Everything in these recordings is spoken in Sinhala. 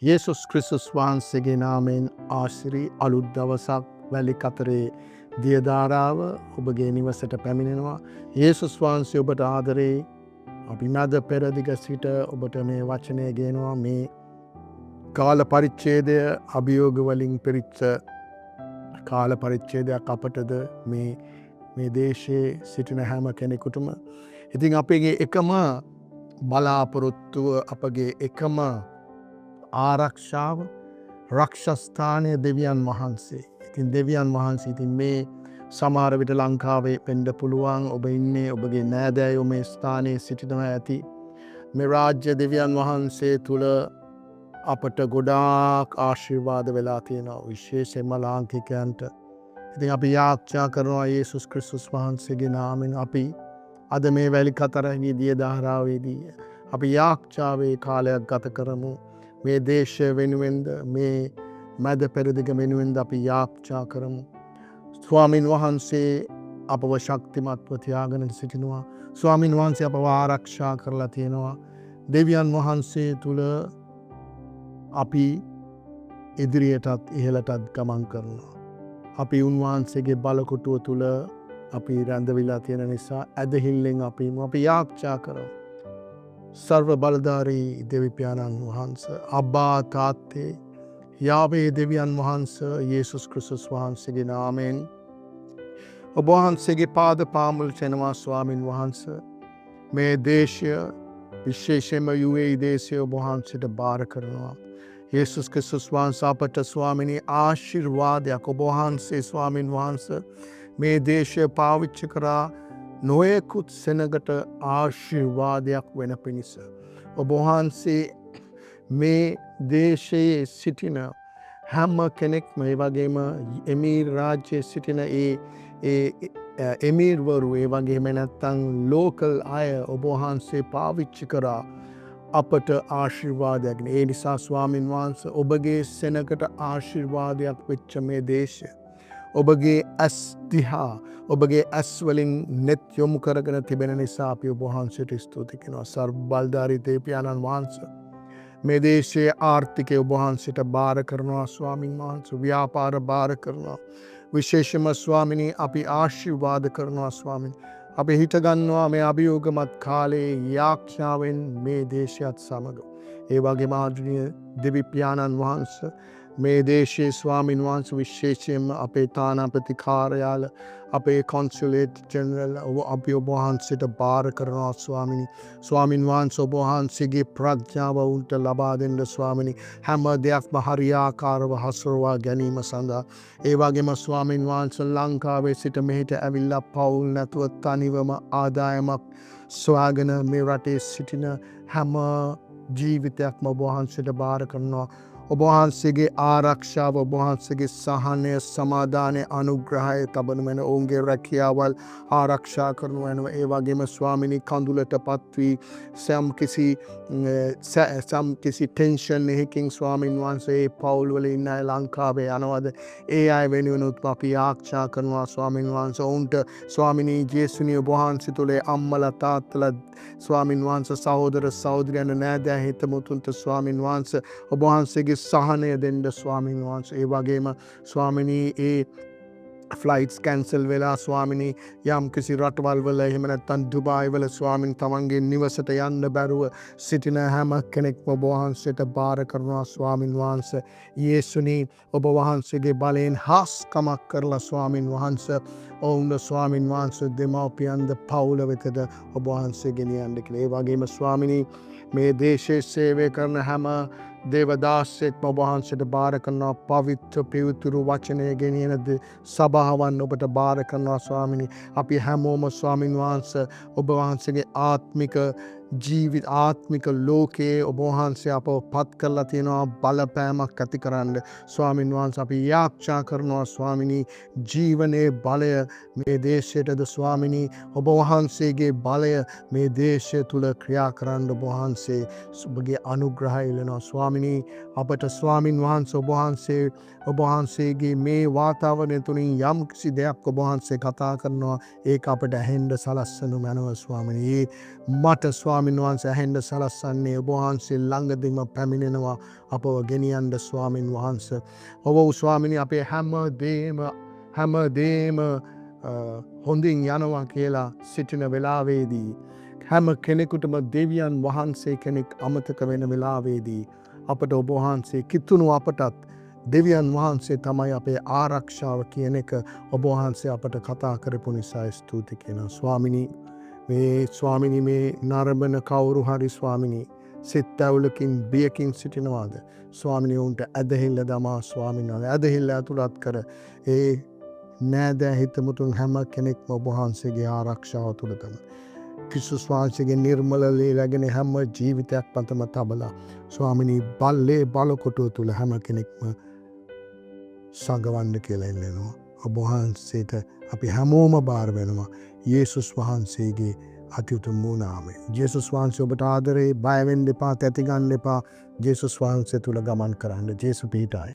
යේසුස් ක්‍රිස්තුස් වහන්සේගේ නාමයෙන් ආශිර්වාද අලුත් දවසක් වැලි කතරේ දියදාරාව ඔබගේ නිවසට පැමිණෙනවා. යේසුස් වහන්සේ ඔබට ආදරේ. අපි මැද පෙරදිග සිට ඔබට මේ වචනය ගෙනවා. මේ කාල පරිච්ඡේදය අභියෝග වලින් පිරිච්ච කාල පරිච්ඡේදයක් අපටද මේ දේශයේ සිටින හැම කෙනෙකුටම. ඉතින් අපගේ එකම බලාපොරොත්තුව, අපගේ එකම ආරක්ෂාව, රක්ෂස්ථානය දෙවියන් වහන්සේ. ඉතින් දෙවියන් වහන්සේ ඉතින් මේ සමහර විට ලංකාවේ වෙන්න පුළුවන්. ඔබ ඉන්නේ, ඔබගේ නෑදෑයෝ මේ ස්ථානයේ සිටිනවා ඇති. මේ රාජ්‍ය දෙවියන් වහන්සේ තුල අපට ගොඩාක් ආශිර්වාද වෙලා තියෙනවා, විශේෂයෙන්ම ලාංකිකයන්ට. ඉතින් අපි යාච්ඡා කරනවා යේසුස් ක්‍රිස්තුස් වහන්සේගේ නාමයෙන් අපි අද මේ වැලි කතරගේ දියදාරාවේදී අපි යාච්ඡාවේ කාලයක් ගත කරමු. මේ දේශය වෙනුවෙන්ද, මේ මැද පෙරදිග වෙනුවෙන්ද අපි යාච්ඡා කරමු. ස්වාමින් වහන්සේ අපව ශක්තිමත්ව තියාගෙන සිටිනවා. ස්වාමින් වහන්සේ අපව ආරක්ෂා කරලා තියෙනවා. දෙවියන් වහන්සේ තුල අපි ඉදිරියටත් ඉහළටත් ගමන් කරනවා. අපි උන්වහන්සේගේ බලකොටුව තුල අපි රැඳවිලා තියෙන නිසා ඇදහිල්ලෙන් අපි යාච්ඡා කරමු. සර්ව බලධාරී දෙවි පියාණන් වහන්සේ, අබ්බා තාත්තේ, යාවේ දෙවියන් වහන්සේ, යේසුස් ක්‍රිස්තුස් වහන්සේගේ නාමයෙන් ඔබ වහන්සේගේ පාද පාමුල් සෙනවා. ස්වාමින් වහන්සේ මේ දේශය, විශේෂයෙන්ම UAE දේශය ඔබ වහන්සේට බාර කරනවා. යේසුස් ක්‍රිස්තුස් වහන්සේ අපට ස්වාමිනී ආශිර්වාදයක් ඔබ වහන්සේ ස්වාමින් වහන්සේ මේ දේශය පාවිච්චි කරා නොයෙකුත් සෙනගට ආශිර්වාදයක් වෙන පිණිස. ඔබ වහන්සේ මේ දේශයේ සිටින හැම කෙනෙක්ම, ඒ වගේම එමීර් රාජ්‍යයේ සිටින එමීර්වරු, ඒ වගේම නැත්තම් ලෝකල් අය ඔබ වහන්සේ පාවිච්චි කරා අපට ආශිර්වාදයක්. ඒ නිසා ස්වාමින් වහන්සේ ඔබගේ සෙනගට ආශිර්වාදයක් වෙච්ච මේ දේශය, ඔබගේ ඇස් දිහා, ඔබගේ ඇස් වලින් net යොමු කරගෙන තිබෙන නිසා අපි ඔබ වහන්සේට ස්තුති කරනවා. සර්ව බලධාරී දෙවියන් වහන්සේ මේ දේශයේ ආර්ථිකය ඔබ වහන්සේට බාර කරනවා. ස්වාමින් වහන්සේ ව්‍යාපාර බාර කරනවා. විශේෂම ස්වාමිනී අපි ආශිර්වාද කරනවා. ස්වාමින් අපි හිත ගන්නවා මේ අභියෝගමත් කාලයේ යාඥාවෙන් මේ දේශයත් සමග. ඒ වගේම ආදරණීය දෙවි පියාණන් වහන්සේ මේ දේශයේ ස්වාමින් වහන්සේ විශේෂයෙන්ම අපේ තානාපති කාර්යාල, අපේ කොන්සුලේට් ජෙනරල් අපි ඔබ වහන්සේට බාර කරනවා. ස්වාමින් වහන්සේ ඔබ වහන්සේගේ ප්‍රඥාව උන්ට ලබා දෙන්න ස්වාමිනී. හැම දෙයක්ම හරියාකාරව හසුරුවා ගැනීම සඳහා. ඒ වගේම ස්වාමින් වහන්සේ ලංකාවේ සිට මෙහෙට ඇවිල්ලා පවුල් නැතුව තනිවම ආදායමක් සොයාගෙන මේ රටේ සිටින හැම ජීවිතයක්ම ඔබ වහන්සේට බාර කරනවා. ඔබ වහන්සේගේ ආරක්ෂාව, ඔබ වහන්සේගේ සහනය, සමාදානය, අනුග්‍රහය තබන වෙන ඔවුන්ගේ රැකියාවල් ආරක්ෂා කරනු වෙනවා. ඒ වගේම ස්වාමිනී කඳුලටපත් වී සම් කිසි ටෙන්ෂන් එකකින් ස්වාමින් වහන්සේ පවුල් වල ඉන්න අය ලංකාවේ යනවද, ඒ අය වෙනුවෙනුත් අපි ආරක්ෂා කරනවා. ස්වාමින් වහන්සේ ඔවුන්ට ස්වාමිනී ජේසුනි ඔබ වහන්සේ තුලේ අම්මලා තාත්තලා, ස්වාමින් වහන්සේ සහෝදර සහෝදරයන්, නෑදෑ හිතමුතුන්ට ස්වාමින් වහන්සේ ඔබ වහන්සේගේ සහනය දෙන්න ස්වාමින් වහන්සේ. ඒ වගේම ස්වාමිනී ඒ ෆ්ලයිට්ස් කැන්සල් වෙලා ස්වාමිනී යම් කිසි රටවල් වල, එහෙම නැත්නම් දුබායි වල ස්වාමින් තමන්ගේ නිවසට යන්න බැරුව සිටින හැම කෙනෙක්ම ඔබ වහන්සේට බාර කරනවා. ස්වාමින් වහන්සේ යේසුනි ඔබ වහන්සේගේ බලයෙන් හාස්කමක් කරලා ස්වාමින් වහන්සේ ඔවුන් ස්වාමින් වහන්සේ දෙමව්පියන්ද පවුල වෙතද ඔබ වහන්සේ ගෙනියන්න කියලා. ඒ වගේම ස්වාමිනී මේ දේශයේ සේවය කරන හැම දේවදාසෙක්ම ඔබ වහන්සේට බාර කරනවා. පවිත්‍ර පිවිතුරු වචනය ගෙනියන සභාවන් ඔබට බාර කරනවා. ස්වාමිනී අපි හැමෝම ස්වාමින් වහන්සේ ඔබ වහන්සේගේ ආත්මික ලෝකයේ ඔබ වහන්සේ අපව පත් කරලා තියෙනවා බලපෑමක් ඇති කරන්න. ස්වාමින් වහන්සේ අපි යාච්ඡා කරනවා ස්වාමිනී ජීවනයේ බලය මේ දේශයටද ස්වාමිනී ඔබ වහන්සේගේ බලය මේ දේශය තුල ක්‍රියා කරන්න ඔබ වහන්සේ ඔබගේ අනුග්‍රහය ඉල්ලනවා. ස්වාමිනී අපට ස්වාමින් වහන්සේ ඔබ වහන්සේගේ මේ වාතාවරණය තුලින් යම් කිසි දෙයක් ඔබ වහන්සේ කතා කරනවා, ඒක අපට ඇහෙන්න සලස්සනු මැනව ස්වාමිනී. මට ස්වාමීන් වහන්සේ ඇහෙන්න සලස්සන්නේ ඔබ වහන්සේ ළඟදීම පැමිණෙනවා අපව ගෙනියන්න ස්වාමීන් වහන්සේ. ඔව් ස්වාමීනි අපේ හැමදේම හොඳින් යනවා කියලා සිටින වෙලාවේදී හැම කෙනෙකුටම දෙවියන් වහන්සේ කෙනෙක් අමතක වෙන වෙලාවේදී අපට ඔබ වහන්සේ කිතුණු අපටත් දෙවියන් වහන්සේ තමයි අපේ ආරක්ෂාව කියන එක ඔබ වහන්සේ අපට කතා කරපු නිසා ස්තුති කියනවා. ස්වාමිනී මේ නරඹන කවුරු හරි ස්වාමිනී සිත් ඇවුලකින් බියකින් සිටිනවාද ස්වාමිනී උන්ට ඇදහිල්ල දමා ස්වාමීන් වහන්සේ ඇදහිල්ල ඇතුළත් කර ඒ නෑදෑ හිතමුතුන් හැම කෙනෙක්ම ඔබ වහන්සේගේ ආරක්ෂාව තුළ ගන්න. ක්‍රිස්තුස් වහන්සේගේ නිර්මල ලේ läගෙන හැම ජීවිතයක් මතම තබලා ස්වාමිනී බල්ලේ බලකොටුව තුළ හැම කෙනෙක්ම සඟවන්න කියලා ඉල්ලනවා. ඔබ වහන්සේට අපි හැමෝම බාර වෙනවා යේසුස් වහන්සේගේ අති උතුම් නාමයෙන්. යේසුස් වහන්සේ ඔබට ආදරේ, බය වෙන්න එපා, තැති ගන්න එපා. යේසුස් වහන්සේ තුල ගමන් කරන්න. ජේසු පිහිටයි.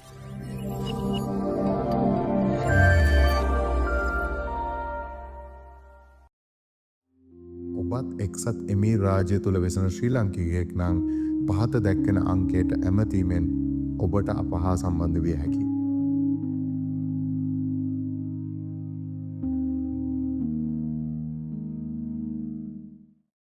ඔබත් එක්සත් එමීර් රාජ්‍ය තුල වෙසෙන ශ්‍රී ලාංකිකයෙක් නම් පහත දැක්කෙන අංකයට ඇමතීමෙන් ඔබට අප හා සම්බන්ධ විය හැකියි.